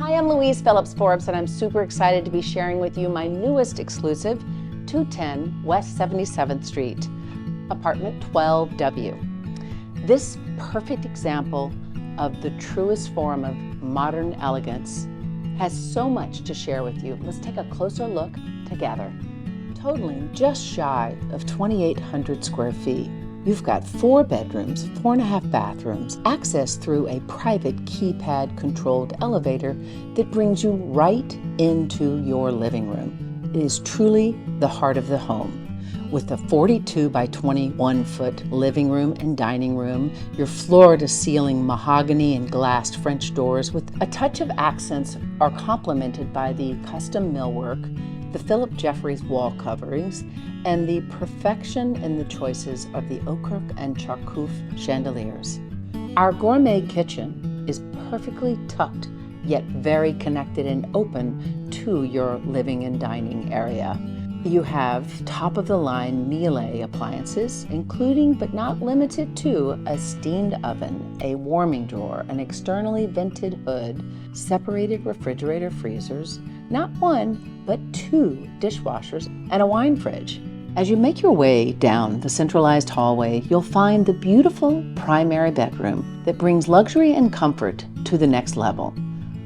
Hi, I'm Louise Phillips Forbes, and I'm super excited to be sharing with you my newest exclusive, 210 West 77th Street, apartment 12W. This perfect example of the truest form of modern elegance has so much to share with you. Let's take a closer look together. Totaling just shy of 2,800 square feet, you've got 4 bedrooms, 4.5 bathrooms, access through a private keypad-controlled elevator that brings you right into your living room. It is truly the heart of the home. With a 42 by 21 foot living room and dining room, your floor-to-ceiling mahogany and glassed French doors with a touch of accents are complemented by the custom millwork, the Phillips Jeffries wall coverings, and the perfection in the choices of the ochre and charcouf chandeliers. Our gourmet kitchen is perfectly tucked, yet very connected and open to your living and dining area. You have top-of-the-line Miele appliances, including but not limited to a steamed oven, a warming drawer, an externally vented hood, separated refrigerator freezers, not one, but 2 dishwashers, and a wine fridge. As you make your way down the centralized hallway, you'll find the beautiful primary bedroom that brings luxury and comfort to the next level.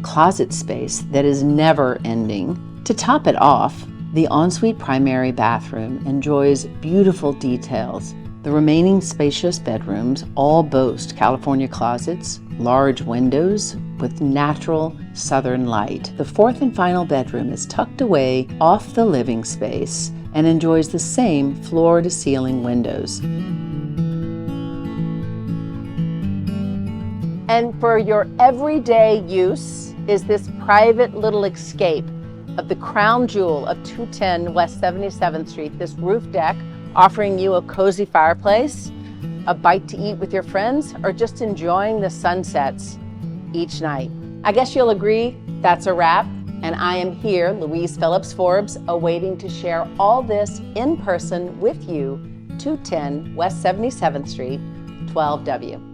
Closet space that is never ending. To top it off, the ensuite primary bathroom enjoys beautiful details. The remaining spacious bedrooms all boast California closets, large windows with natural southern light. The 4th and final bedroom is tucked away off the living space and enjoys the same floor-to-ceiling windows. And for your everyday use is this private little escape of the crown jewel of 210 West 77th Street, this roof deck offering you a cozy fireplace, a bite to eat with your friends, or just enjoying the sunsets each night. I guess you'll agree that's a wrap, and I am here, Louise Phillips Forbes, awaiting to share all this in person with you, 210 West 77th Street, 12W.